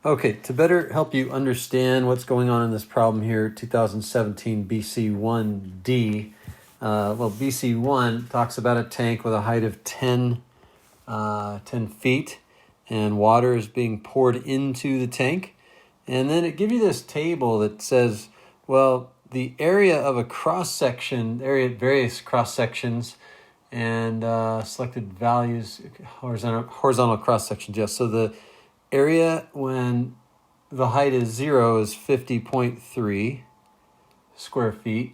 Okay, to better help you understand what's going on in this problem here, 2017 BC1D. BC1 talks about a tank with a height of 10 feet, and water is being poured into the tank. And then it gives you this table that says, well, the area of a cross-section, various cross-sections, and selected values, horizontal cross-sections, yes. So the area when the height is 0 is 50.3 square feet.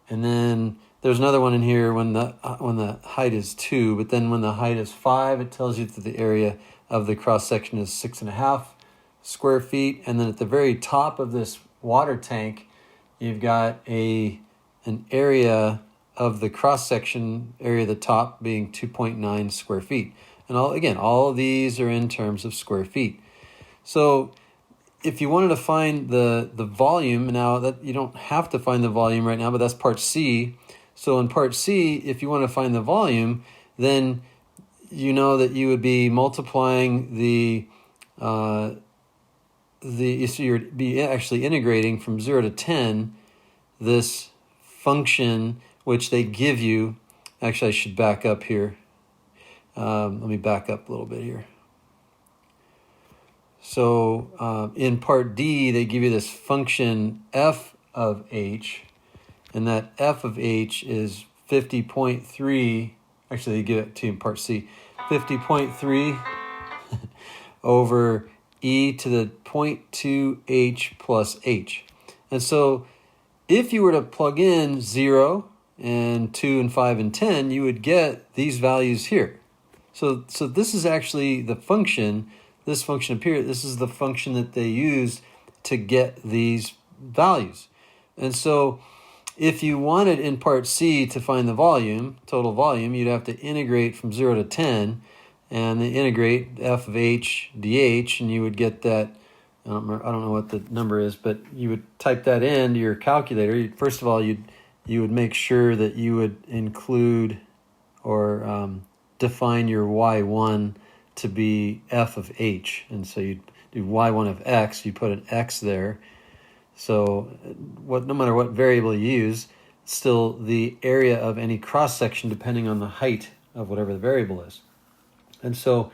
And then there's another one in here when the height is 2, but then when the height is 5, it tells you that the area of the cross-section is 6.5 square feet. And then at the very top of this water tank, you've got an area of the cross-section area of the top being 2.9 square feet. And all of these are in terms of square feet. So if you wanted to find the volume, now that you don't have to find the volume right now, but that's part C. So in part C, if you want to find the volume, then you know that you would be multiplying so you'd be actually integrating from 0 to 10 this function which they give you. Actually, I should back up here. Let me back up a little bit here. So in part D, they give you this function f of h, and that f of h is 50.3. Actually, they give it to you in part C, 50.3 over e to the 0.2 h plus h. And so if you were to plug in 0 and 2 and 5 and 10, you would get these values here. So this is actually the function, this function up here, this is the function that they use to get these values. And so if you wanted in part C to find the volume, total volume, you'd have to integrate from 0 to 10, and then integrate f of h dh, and you would get that, I don't know what the number is, but you would type that into your calculator. First of all, you would make sure that you would include or define your y1 to be f of h. And so you'd do y1 of x, you put an x there. So no matter what variable you use, still the area of any cross-section depending on the height of whatever the variable is. And so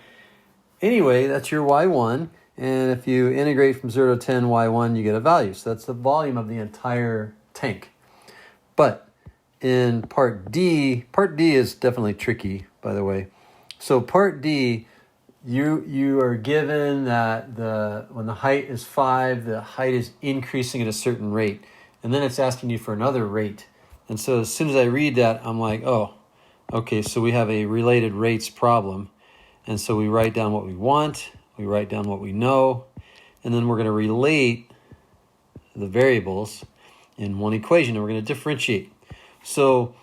anyway, that's your y1. And if you integrate from 0 to 10 y1, you get a value. So that's the volume of the entire tank. But in part D is definitely tricky, by the way. So part D, you are given that when the height is 5, the height is increasing at a certain rate. And then it's asking you for another rate. And so as soon as I read that, I'm like, oh, okay, so we have a related rates problem. And so we write down what we want, we write down what we know, and then we're going to relate the variables in one equation, and we're going to differentiate. So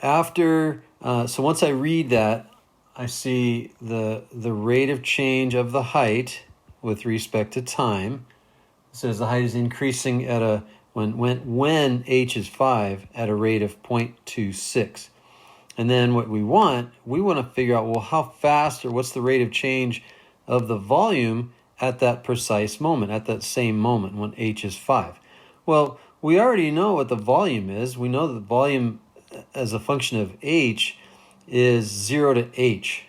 once I read that, I see the rate of change of the height with respect to time. It says the height is increasing at when h is 5 at a rate of 0.26. And then what we want to figure out, well, how fast or what's the rate of change of the volume at that precise moment, at that same moment when h is 5. Well, we already know what the volume is. We know that the volume as a function of h is 0 to h.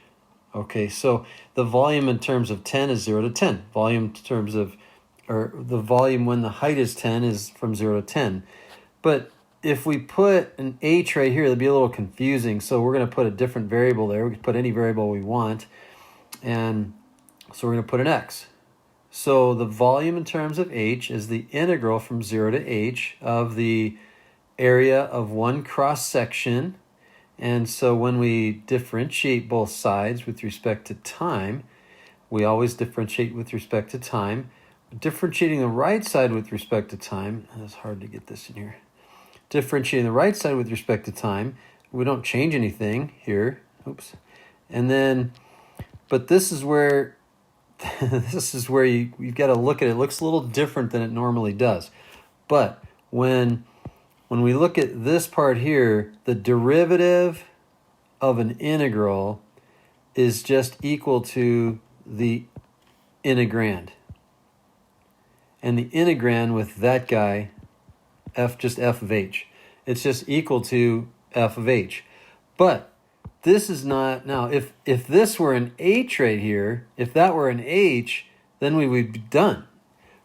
Okay, so the volume in terms of 10 is 0 to 10. The volume when the height is 10 is from 0 to 10. But if we put an h right here, it'd be a little confusing. So we're going to put a different variable there. We can put any variable we want. And so we're going to put an x. So the volume in terms of h is the integral from 0 to h of the area of one cross-section. And so when we differentiate both sides with respect to time, we always differentiate with respect to time. Differentiating the right side with respect to time, it's hard to get this in here. Differentiating the right side with respect to time, we don't change anything here. Oops. And then, but this is where you've got to look at it. It looks a little different than it normally does. But when we look at this part here, the derivative of an integral is just equal to the integrand. and the integral with that guy, just f of h. It's just equal to f of h. But this is not, now if this were an h right here, if that were an h, then we would be done.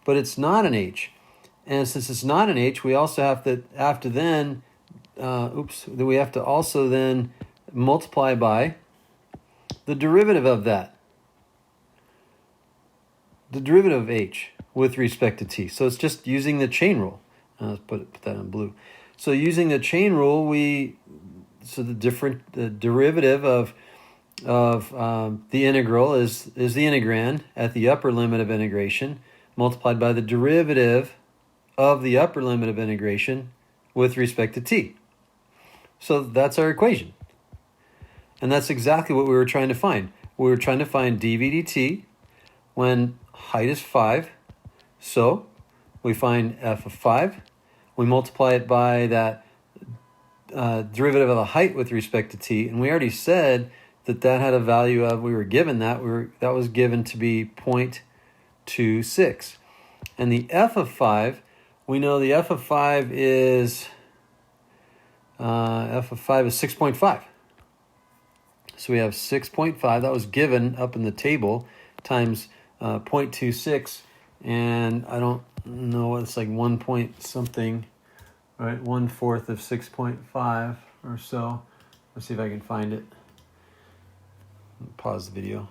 But it's not an h. And since it's not an h, we also have to, we have to also then multiply by the derivative of that. The derivative of h with respect to t. So it's just using the chain rule. Let's put that in blue. So using the chain rule, the derivative of the integral is the integrand at the upper limit of integration multiplied by the derivative of the upper limit of integration with respect to t. So that's our equation. And that's exactly what we were trying to find. We were trying to find dv dt when height is 5. So we find f of 5. We multiply it by that derivative of the height with respect to t. And we already said that had a value of, we were given that, that was given to be 0.26. And the f of 5, we know the f of 5 is 6.5. So we have 6.5, that was given up in the table, times 0.26, and I don't know, it's like 1 point something, right? 1/4 of 6.5 or so. Let's see if I can find it. Pause the video.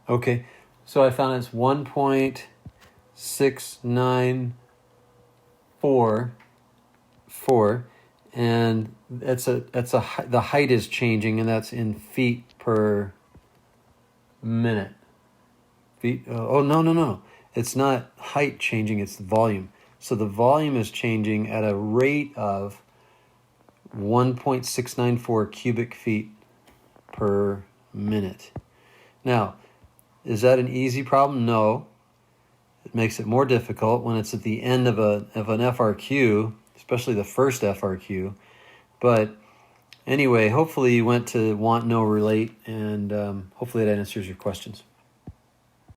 Okay, so I found it's 1.6944, and the height is changing, and that's in feet per minute. Feet. No. It's not height changing, it's volume. So the volume is changing at a rate of 1.694 cubic feet per minute. Now, is that an easy problem? No. It makes it more difficult when it's at the end of an FRQ, especially the first FRQ. But anyway, hopefully you went to want, know, relate, and hopefully that answers your questions.